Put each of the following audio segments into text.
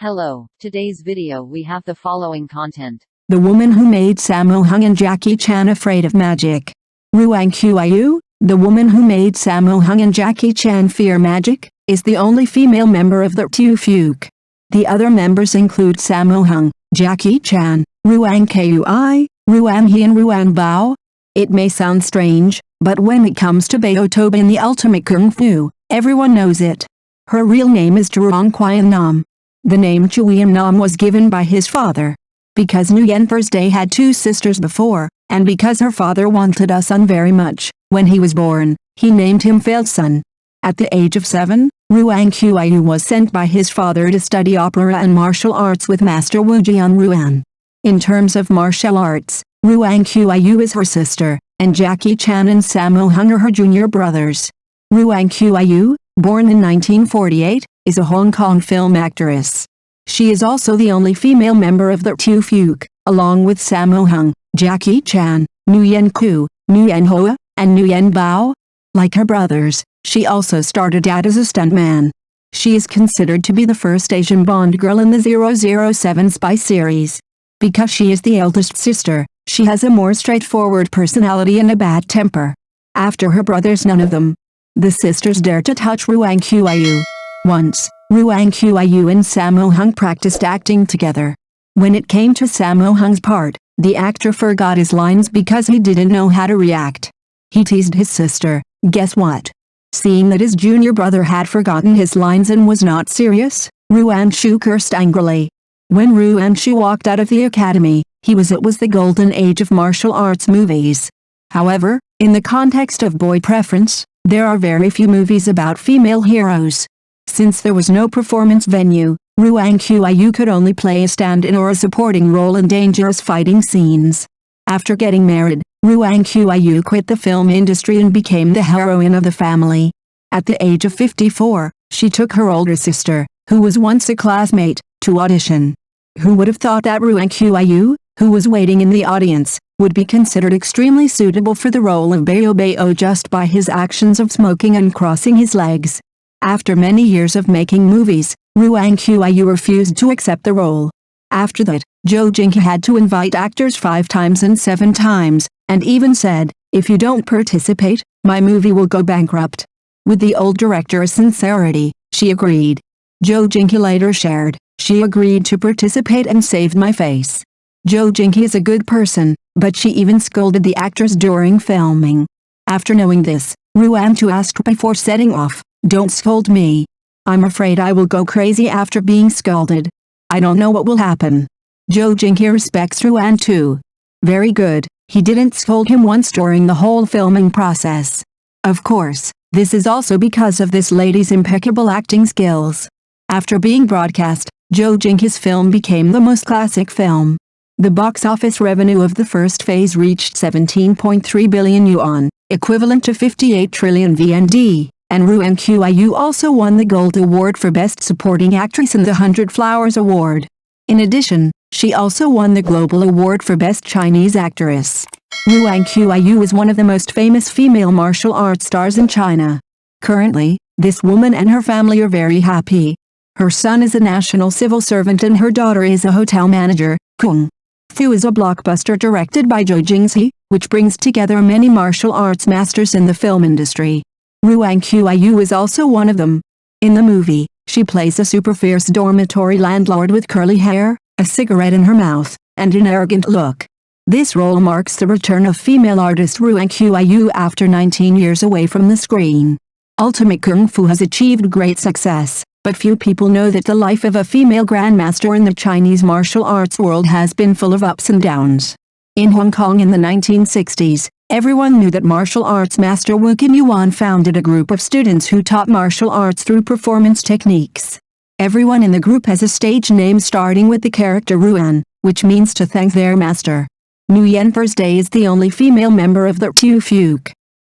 Hello, today's video we have the following content. The woman who made Sammo Hung and Jackie Chan afraid of magic. Ruan Qi, the woman who made Sammo Hung and Jackie Chan fear magic, is the only female member of the Ruangqiu. The other members include Sammo Hung, Jackie Chan, Ruangqiu, Ruanghe and Ruan Bao. It may sound strange, but when it comes to Bao in the ultimate kung fu, everyone knows it. Her real name is Ruan Qi. The name Chui Nam was given by his father. Because Nguyen Thursday had two sisters before, and because her father wanted a son very much, when he was born, he named him Failed Son. At the age of 7, Ruan Qi was sent by his father to study opera and martial arts with Master Wu Jian Ruan. In terms of martial arts, Ruan Qi is her sister, and Jackie Chan and Sammo Hung are her junior brothers. Ruan Qi, born in 1948, is a Hong Kong film actress. She is also the only female member of the Ruangqiu, along with Sammo Hung, Jackie Chan, Nguyen Thu, Nguyen Hoa, and Nguyen Bao. Like her brothers, she also started out as a stuntman. She is considered to be the first Asian Bond girl in the 007 spy series. Because she is the eldest sister, she has a more straightforward personality and a bad temper. After her brothers, none of them. The sisters dare to touch Ruan Qi. Once, Ruan Qi and Sammo Hung practiced acting together. When it came to Sammo Hung's part, the actor forgot his lines because he didn't know how to react. He teased his sister, guess what? Seeing that his junior brother had forgotten his lines and was not serious, Ruangqiu cursed angrily. When Ruangqiu walked out of the academy, it was the golden age of martial arts movies. However, in the context of boy preference, there are very few movies about female heroes. Since there was no performance venue, Ruan Qi could only play a stand-in or a supporting role in dangerous fighting scenes. After getting married, Ruan Qi quit the film industry and became the heroine of the family. At the age of 54, she took her older sister, who was once a classmate, to audition. Who would have thought that Ruan Qi, who was waiting in the audience, would be considered extremely suitable for the role of Bao just by his actions of smoking and crossing his legs. After many years of making movies, Ruan Qi refused to accept the role. After that, Jings had to invite actors 5 times and 7 times, and even said, "If you don't participate, my movie will go bankrupt." With the old director's sincerity, she agreed. Jings later shared, "She agreed to participate and saved my face." Jings is a good person, but she even scolded the actors during filming. After knowing this, Ruangqiu asked before setting off, "Don't scold me. I'm afraid I will go crazy after being scolded. I don't know what will happen." Jings respects Ruangqiu. Very good, he didn't scold him once during the whole filming process. Of course, this is also because of this lady's impeccable acting skills. After being broadcast, Jings' film became the most classic film. The box office revenue of the first phase reached 17.3 billion yuan, equivalent to 58 trillion VND. And Ruan Qi also won the Gold Award for Best Supporting Actress and the 100 Flowers Award. In addition, she also won the Global Award for Best Chinese Actress. Ruan Qi is one of the most famous female martial arts stars in China. Currently, this woman and her family are very happy. Her son is a national civil servant and her daughter is a hotel manager. Kung Fu is a blockbuster directed by Jings, which brings together many martial arts masters in the film industry. Ruan Qi is also one of them. In the movie, she plays a super fierce dormitory landlord with curly hair, a cigarette in her mouth, and an arrogant look. This role marks the return of female artist Ruan Qi after 19 years away from the screen. Ultimate Kung Fu has achieved great success, but few people know that the life of a female grandmaster in the Chinese martial arts world has been full of ups and downs. In Hong Kong in the 1960s, everyone knew that martial arts master Wu Yuan founded a group of students who taught martial arts through performance techniques. Everyone in the group has a stage name starting with the character Ruan, which means to thank their master. Nguyen Thursday is the only female member of the Ruangqiu.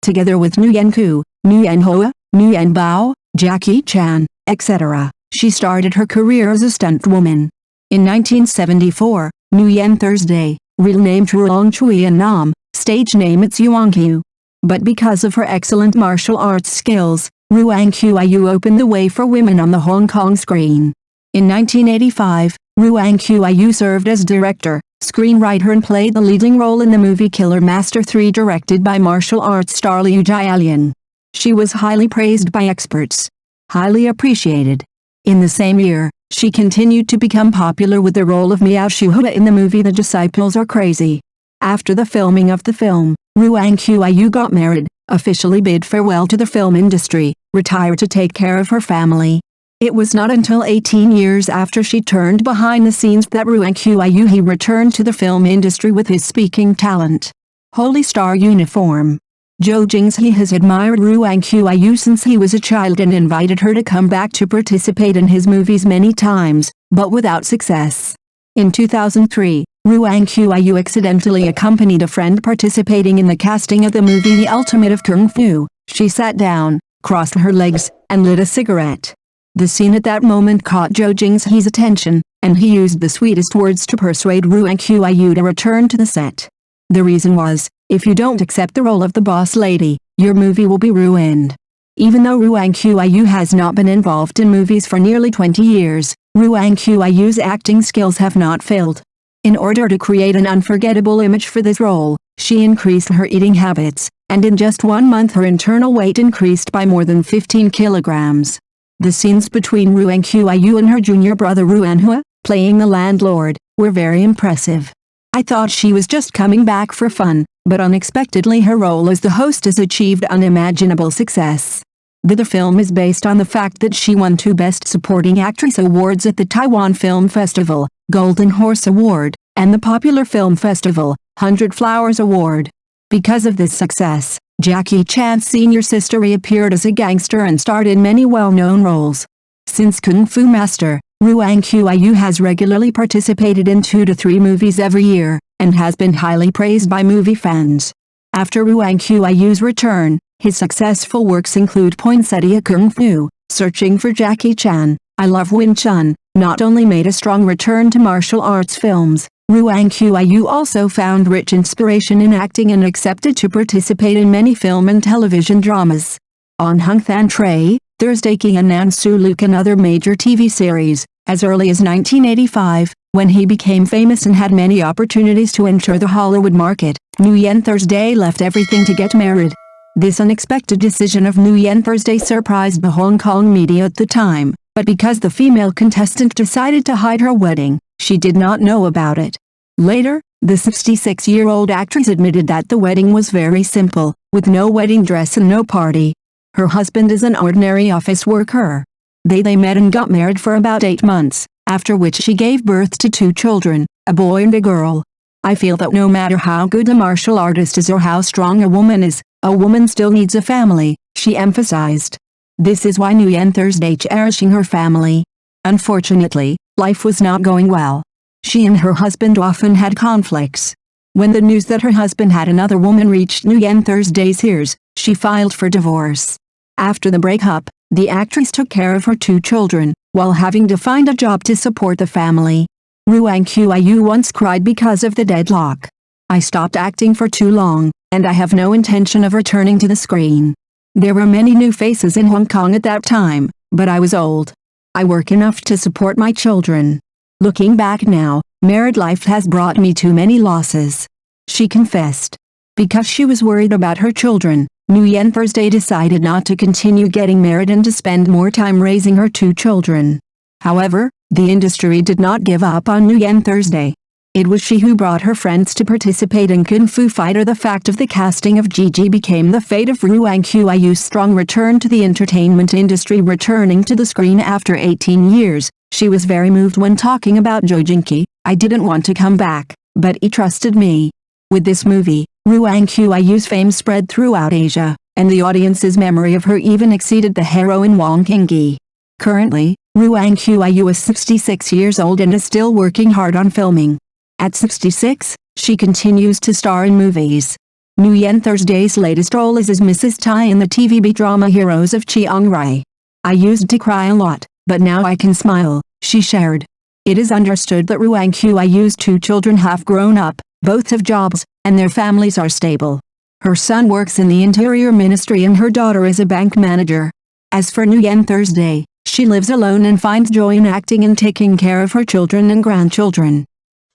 Together with Nguyen Thu, Nguyen Hoa, Nguyen Bao, Jackie Chan, etc., she started her career as a stunt woman. In 1974, Nguyen Thursday, real name Ruan Qi, stage name it's Ruangqiu. But because of her excellent martial arts skills, Ruan Qi opened the way for women on the Hong Kong screen. In 1985, Ruan Qi served as director, screenwriter and played the leading role in the movie Killer Master 3 directed by martial arts star Liu Jialian. She was highly praised by experts. Highly appreciated. In the same year, she continued to become popular with the role of Miao Shuhua in the movie The Disciples Are Crazy. After the filming of the film, Ruan Qi got married, officially bid farewell to the film industry, retired to take care of her family. It was not until 18 years after she turned behind the scenes that Ruan Qi returned to the film industry with his speaking talent. Holy Star Uniform. Jings has admired Ruan Qi since he was a child and invited her to come back to participate in his movies many times, but without success. In 2003, Ruan Qi accidentally accompanied a friend participating in the casting of the movie The Ultimate of Kung Fu. She sat down, crossed her legs, and lit a cigarette. The scene at that moment caught Jings' attention, and he used the sweetest words to persuade Ruan Qi to return to the set. The reason was, if you don't accept the role of the boss lady, your movie will be ruined. Even though Ruan Qi has not been involved in movies for nearly 20 years, Ruan Qi's acting skills have not failed. In order to create an unforgettable image for this role, she increased her eating habits, and in just 1 month her internal weight increased by more than 15 kilograms. The scenes between Ruan Qi and her junior brother Ruanhua, playing the landlord, were very impressive. I thought she was just coming back for fun, but unexpectedly her role as the hostess achieved unimaginable success. The film is based on the fact that she won 2 Best Supporting Actress awards at the Taiwan Film Festival, Golden Horse Award, and the Popular Film Festival, 100 Flowers Award. Because of this success, Jackie Chan's senior sister reappeared as a gangster and starred in many well-known roles. Since Kung Fu Master, Ruan Qi has regularly participated in 2 to 3 movies every year, and has been highly praised by movie fans. After Ruan Qi's return, his successful works include Poinsettia Kung Fu, Searching for Jackie Chan, I Love Wing Chun. Not only made a strong return to martial arts films, Ruan Qi also found rich inspiration in acting and accepted to participate in many film and television dramas. On Hung Than Tray, Thursday King and Nan Su Luke and other major TV series, as early as 1985, when he became famous and had many opportunities to enter the Hollywood market, Nguyen Thursday left everything to get married. This unexpected decision of Nguyen Thursday surprised the Hong Kong media at the time, but because the female contestant decided to hide her wedding, she did not know about it. Later, the 66-year-old actress admitted that the wedding was very simple, with no wedding dress and no party. Her husband is an ordinary office worker. They met and got married for about 8 months, after which she gave birth to 2 children, a boy and a girl. I feel that no matter how good a martial artist is or how strong a woman still needs a family, she emphasized. This is why Nguyen Thursday cherishing her family. Unfortunately, life was not going well. She and her husband often had conflicts. When the news that her husband had another woman reached Nguyen Thursday's ears, she filed for divorce. After the breakup, the actress took care of her 2 children, while having to find a job to support the family. Ruan Qi once cried because of the deadlock. I stopped acting for too long, and I have no intention of returning to the screen. There were many new faces in Hong Kong at that time, but I was old. I work enough to support my children. Looking back now, married life has brought me too many losses. She confessed. Because she was worried about her children, Nguyen Thursday decided not to continue getting married and to spend more time raising her 2 children. However, the industry did not give up on Nguyen Thursday. It was she who brought her friends to participate in Kung Fu Fighter. The fact of the casting of Gigi became the fate of Ruan Qi's strong return to the entertainment industry. Returning to the screen after 18 years, she was very moved when talking about Jingqi. I didn't want to come back, but he trusted me. With this movie, Ruan Qi's fame spread throughout Asia, and the audience's memory of her even exceeded the heroine Ruan Qi. Currently, Ruan Qi is 66 years old and is still working hard on filming. At 66, she continues to star in movies. Nguyen Thursday's latest role is as Mrs. Tai in the TVB drama Heroes of Chiang Rai. I used to cry a lot, but now I can smile, she shared. It is understood that Ruan Qi's 2 children have grown up, both have jobs, and their families are stable. Her son works in the Interior Ministry and her daughter is a bank manager. As for Nguyen Thursday, She lives alone and finds joy in acting and taking care of her children and grandchildren.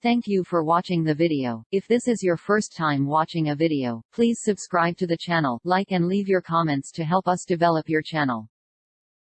Thank you for watching the video. If this is your first time watching a video, please subscribe to the channel, like and leave your comments to help us develop your channel.